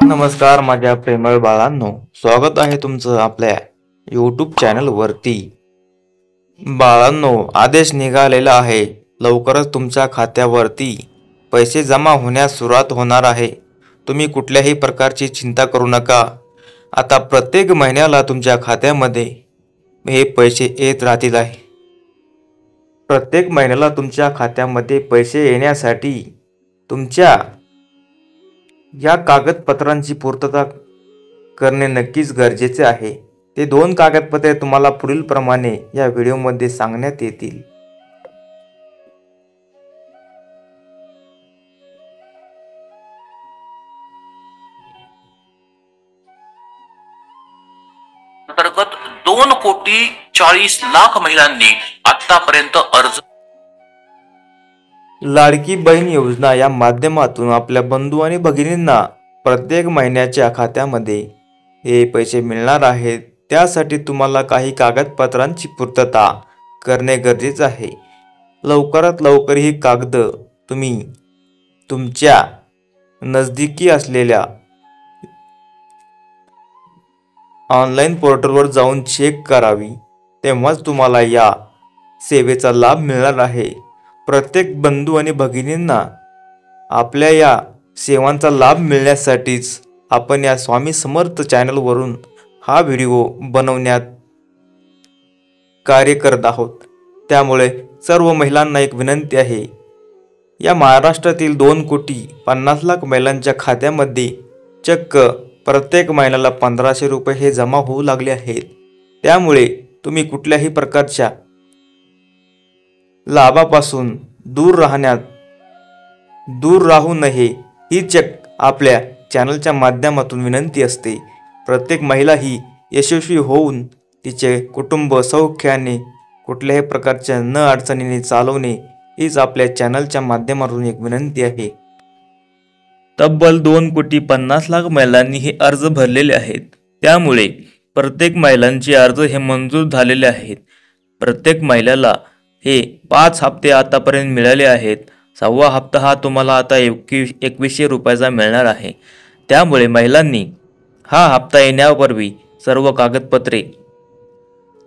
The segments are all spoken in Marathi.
नमस्कार माझ्या प्रेमळ बाळांनो, स्वागत आहे तुमचं आपल्या यूट्यूब चॅनलवरती। बाळांनो, आदेश निघालेला आहे, लवकरच तुमच्या खात्यावरती पैसे जमा होण्यास सुरुवात होणार आहे। तुम्ही कुठल्याही प्रकारची चिंता करू नका। आता प्रत्येक महिन्याला तुमच्या खात्यामध्ये हे पैसे येत राहतील आहे। प्रत्येक महिन्याला तुमच्या खात्यामध्ये पैसे येण्यासाठी तुमच्या या कागदपत्रांची पूर्तता करणे नक्कीच गरजेचे आहे। ते 2 कागदपत्रे तुम्हाला पुढील प्रमाणे या व्हिडिओमध्ये सांगण्यात येतील। अंतर्गत 2,40,00,000 महिलांनी आतापर्यंत अर्ज लाडकी बहीण योजना या माध्यमातून आपल्या बंधू आणि भगिनींना प्रत्येक महिन्याच्या खात्यामध्ये हे पैसे मिळणार आहेत। त्यासाठी तुम्हाला काही कागदपत्रांची पूर्तता करणे गरजेचे आहे। लवकरात लवकर ही कागद तुम्ही तुमच्या नजदीकी असलेल्या ऑनलाईन पोर्टलवर जाऊन चेक करावी, तेव्हाच तुम्हाला या सेवेचा लाभ मिळणार आहे। प्रत्येक बंधू आणि भगिनींना आपल्या या सेवांचा लाभ मिळण्यासाठीच आपण या स्वामी समर्थ चॅनलवरून हा व्हिडिओ बनवण्यात कार्य करत आहोत। त्यामुळे सर्व महिलांना एक विनंती आहे, या महाराष्ट्रातील 2,50,00,000 महिलांच्या खात्यामध्ये चक्क प्रत्येक महिन्याला 1,500 रुपये हे जमा होऊ लागले आहेत। त्यामुळे तुम्ही कुठल्याही प्रकारच्या लाभापासून दूर राहू नये ही आपल्या चॅनलच्या माध्यमातून विनंती असते। प्रत्येक महिला ही यशस्वी होऊन तिचे कुटुंब सौख्याने कुठल्याही प्रकारच्या न अडचणीने चालवणे हीच आपल्या चॅनलच्या माध्यमातून एक विनंती आहे। तब्बल 2,50,00,000 महिलांनी हे अर्ज भरलेले आहेत। त्यामुळे प्रत्येक महिलांचे अर्ज हे मंजूर झालेले आहेत। प्रत्येक महिलेला हे 5 हप्ते आतापर्यंत मिळाले आहेत। 6वा हप्ता हा तुम्हाला आता 2100 रुपयाचा मिळणार आहे। त्यामुळे महिलांनी हा हप्ता येण्यापूर्वी सर्व कागदपत्रे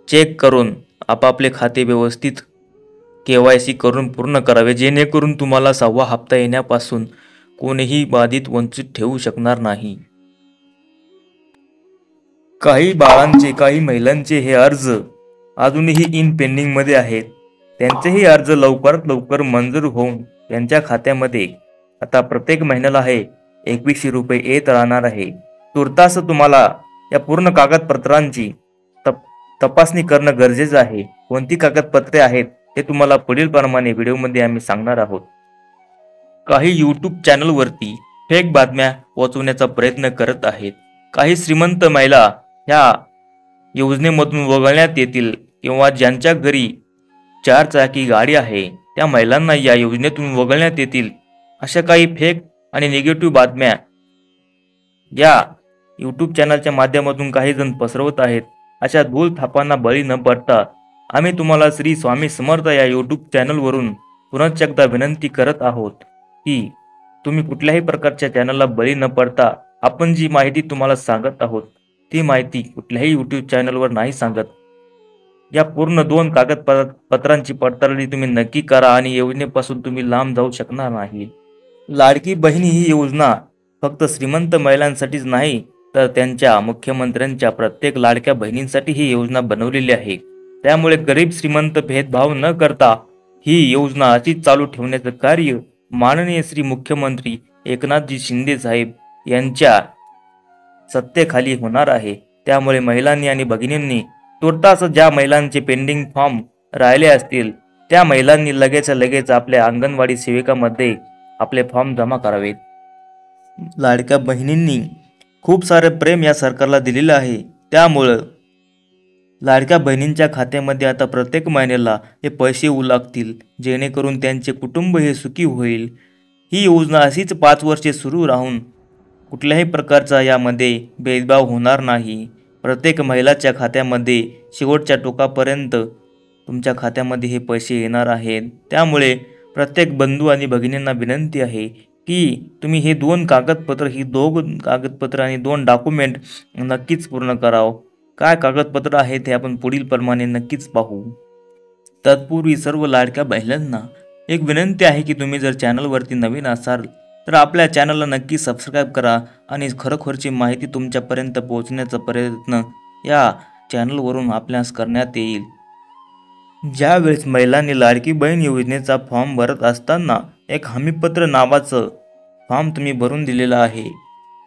चेक करून आपापले खाते व्यवस्थित KYC करून पूर्ण करावे, जेणेकरून तुम्हाला 6वा हप्ता येण्यापासून कोणीही बाधित वंचित ठेवू शकणार नाही। काही महिलांचे हे अर्ज अजूनही इन पेंडिंग मध्ये आहेत। त्यांचेही अर्ज लवकरात लवकर मंजूर होऊन त्यांच्या खात्यामध्ये आता प्रत्येक महिन्याला हे 2100 रुपये येत राहणार आहे। तुर्तास तुम्हाला या पूर्ण कागदपत्रांची तपासणी करणं गरजेचं आहे। कोणती कागदपत्रे आहेत हे तुम्हाला पुढील प्रमाणे व्हिडिओमध्ये आम्ही सांगणार आहोत। काही यूट्यूब चॅनलवरती फेक बातम्या पोहोचवण्याचा प्रयत्न करत आहेत। काही श्रीमंत महिला या योजनेमधून वगळण्यात येतील किंवा ज्यांच्या घरी 4 चाकी गाडी आहे त्या महिलांना या योजनेतून वगळण्यात येतील, अशा काही फेक आणि निगेटिव्ह बातम्या या यूट्यूब चॅनलच्या माध्यमातून काही जण पसरवत आहेत। अशा भूलथापांना बळी न पडता आम्ही तुम्हाला श्री स्वामी समर्थ या यूट्यूब चॅनलवरून पुन्हा एकदा विनंती करत आहोत की तुम्ही कुठल्याही प्रकारच्या चॅनलला बळी न पडता आपण जी माहिती तुम्हाला सांगत आहोत ती माहिती कुठल्याही यूट्यूब चॅनलवर नाही सांगत। या पूर्ण 2 कागदपत्रांची पडताळणी तुम्ही नक्की करा आणि योजनेपासून तुम्ही लांब जाऊ शकणार नाही। लाडकी बहीण ही योजना फक्त श्रीमंत महिलांसाठीच नाही तर त्यांच्या मुख्यमंत्र्यांच्या प्रत्येक लाडक्या बहिणींसाठी ही योजना बनवलेली आहे। त्यामुळे गरीब श्रीमंत भेदभाव न करता ही योजना अशीच चालू ठेवण्याचं कार्य माननीय श्री मुख्यमंत्री एकनाथजी शिंदे साहेब यांच्या सत्तेखाली होणार आहे। त्यामुळे महिलांनी आणि भगिनींनी तुर्तास ज्या महिलांचे पेंडिंग फॉर्म राहिले असतील त्या महिलांनी लगेच आपल्या अंगणवाडी सेविकामध्ये आपले फॉर्म जमा करावेत। लाडक्या बहिणींनी खूप सारे प्रेम या सरकारला दिलेले आहे। त्यामुळे लाडक्या बहिणींच्या खात्यामध्ये आता प्रत्येक महिन्याला हे पैसे येऊ लागतील, जेणेकरून त्यांचे कुटुंब हे सुखी होईल। ही योजना अशीच 5 वर्षे सुरू राहून कुठल्याही प्रकारचा यामध्ये भेदभाव होणार नाही। प्रत्येक महिलाच्या खात्यामध्ये शेवटच्या टोकापर्यंत तुमच्या खात्यामध्ये हे पैसे येणार आहेत। त्यामुळे प्रत्येक बंधू आणि भगिनींना विनंती आहे की तुम्ही हे 2 कागदपत्र ही 2 कागदपत्र आणि 2 डॉक्युमेंट नक्कीच पूर्ण करावं. काय कागदपत्र आहेत हे आपण पुढील प्रमाणे नक्कीच पाहू. तत्पूर्वी सर्व लाडक्या बहिणींना एक विनंती आहे की तुम्ही जर चॅनलवरती नवीन असाल तर आपल्या चॅनलला नक्की सबस्क्राईब करा आणि खरोखरची माहिती तुमच्यापर्यंत पोहोचण्याचा प्रयत्न या चॅनलवरून आपल्यास करण्यात येईल. ज्यावेळेस महिलांनी लाडकी बहीण योजनेचा फॉर्म भरत असताना एक हमीपत्र नावाचं फॉर्म तुम्ही भरून दिलेला आहे.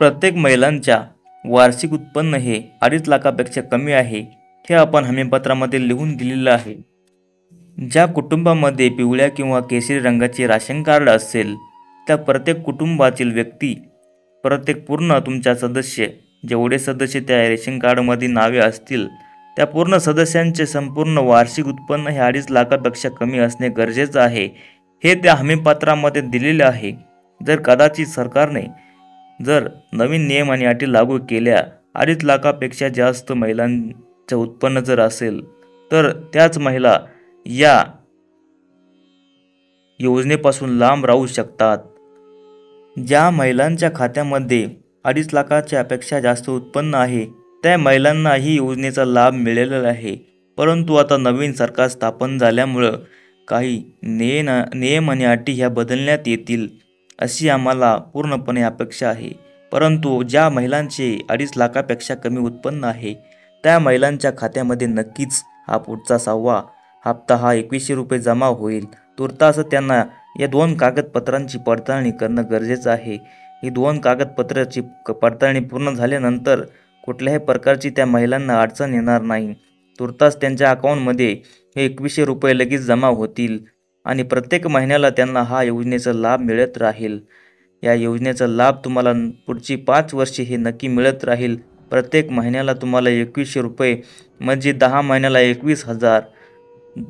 प्रत्येक महिलांच्या वार्षिक उत्पन्न हे 2.5 लाखापेक्षा कमी आहे हे आपण हमीपत्रामध्ये लिहून दिलेलं आहे. ज्या कुटुंबामध्ये पिवळ्या किंवा केशरी रंगाचे राशन कार्ड असेल त्या प्रत्येक कुटुंबातील व्यक्ती प्रत्येक पूर्ण तुमच्या सदस्य जेवढे सदस्य त्या रेशन कार्डमध्ये नावे असतील त्या पूर्ण सदस्यांचे संपूर्ण वार्षिक उत्पन्न हे 2.5 लाखापेक्षा कमी असणे गरजेचं आहे हे त्या हमीपत्रामध्ये दिलेले आहे. जर कदाचित सरकारने जर नवीन नियम आणि अटी लागू केल्या 2.5 लाखापेक्षा जास्त महिलांचं उत्पन्न जर असेल तर त्याच महिला या योजनेपासून लांब राहू शकतात. ज्या महिलांच्या खात्यामध्ये 2.5 लाखाच्या पेक्षा जास्त उत्पन्न आहे त्या महिलांना ही योजनेचा लाभ मिळालेला आहे. परंतु आता नवीन सरकार स्थापन झाल्यामुळं काही नियम आणि अटी ह्या बदलण्यात येतील अशी आम्हाला पूर्णपणे अपेक्षा आहे. परंतु ज्या महिलांचे 2.5 लाखापेक्षा कमी उत्पन्न आहे त्या महिलांच्या खात्यामध्ये नक्कीच हा पुढचा 6वा हप्ता हा 2100 रुपये जमा होईल. तुर्तास त्यांना या 2 कागदपत्रांची पडताळणी करणं गरजेचं आहे. ही 2 कागदपत्राची पडताळणी पूर्ण झाल्यानंतर कुठल्याही प्रकारची त्या महिलांना अडचण येणार नाही. तुर्तास त्यांच्या अकाउंटमध्ये हे 2100 रुपये लगेच जमा होतील आणि प्रत्येक महिन्याला त्यांना हा योजनेचा लाभ मिळत राहील. या योजनेचा लाभ तुम्हाला पुढची 5 वर्षे हे नक्की मिळत राहील. प्रत्येक महिन्याला तुम्हाला 2100 रुपये म्हणजे 10 महिन्याला 21,000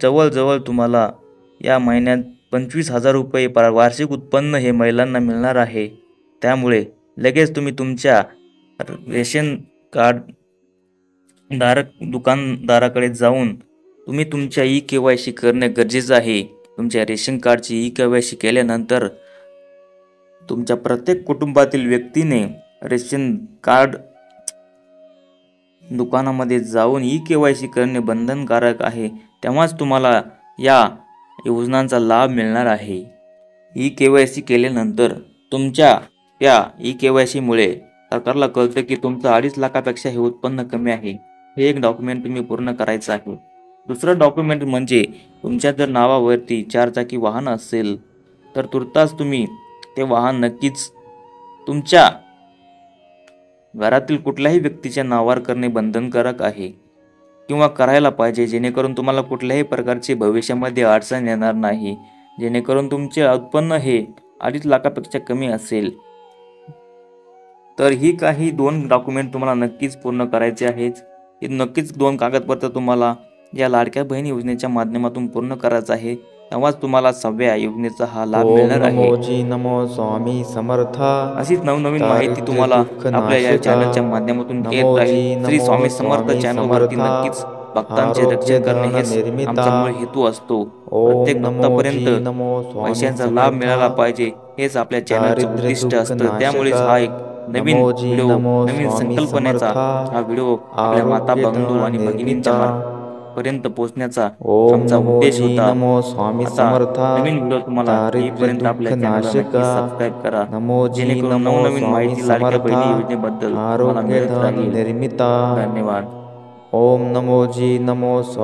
जवळजवळ तुम्हाला या महिन्यात 25,000 रुपये वार्षिक उत्पन्न हे महिलांना मिळणार आहे. त्यामुळे लगेच तुम्ही तुमच्या रेशन कार्ड दुकानदाराकडे जाऊन तुम्ही तुमच्या KYC करणे गरजेचं आहे. तुमच्या रेशन कार्डची KYC केल्यानंतर तुमच्या प्रत्येक कुटुंबातील व्यक्तीने रेशन कार्ड दुकानामध्ये जाऊन KYC करणे बंधनकारक आहे. तेव्हाच तुम्हाला या योजनांचा लाभ मिळणार आहे. KYC केल्यानंतर तुमच्या त्या KYC मुळे सरकारला कळतं की तुमचं 2.5 लाखापेक्षा हे उत्पन्न कमी आहे. हे एक डॉक्युमेंट तुम्ही पूर्ण करायचं आहे. दुसरं डॉक्युमेंट म्हणजे तुमच्या जर नावावरती 4 चाकी वाहन असेल तर तुर्तास तुम्ही ते वाहन नक्कीच तुमच्या घरातील कुठल्याही व्यक्तीच्या नावावर करणे बंधनकारक आहे किंवा करायला पाहिजे, जेणेकरून तुम्हाला कुठल्याही प्रकारची भविष्यामध्ये अडचण येणार नाही. जेणेकरून तुमचे उत्पन्न हे 2.5 लाखापेक्षा कमी असेल तर ही काही 2 डॉक्युमेंट तुम्हाला नक्कीच पूर्ण करायचे आहेत. हे नक्कीच 2 कागदपत्र तुम्हाला या लाडक्या बहीण योजनेच्या माध्यमातून पूर्ण करायचं आहे. तेव्हाच तुम्हाला 6व्या योजनेचा हा लाभ मिळणार आहे. नमो स्वामी समर्थ. अशीच नवनवीन माहिती तुम्हाला आपल्या या चॅनलच्या माध्यमातून येत राहील. श्री स्वामी समर्थ चॅनलवरती नक्कीच भक्तांचे रक्षण करणे हेच आमचा मूळ हेतू असतो. प्रत्येक भक्तापर्यंत पैशांचा लाभ मिळाला पाहिजे हेच आपल्या चॅनलचे उद्दिष्ट असतं. त्यामुळेच हा एक नवीन व्हिडिओ, नवीन संकल्पनेचा हा व्हिडिओ आपल्या माता बंधू आणि भगिनींच्या पर्यंत पोहोचण्याचा आमचा उद्देश होता. आता नवीन व्हिडिओ तुम्हाला येईपर्यंत आपल्या चॅनलला नक्की सबस्क्राईब करा, जेणेकरून नवनवीन माहिती लाडक्या बहिणी योजनेबद्दल तुम्हाला मिळत राहील. धन्यवाद. ओम नमो जी नमो स्वामी.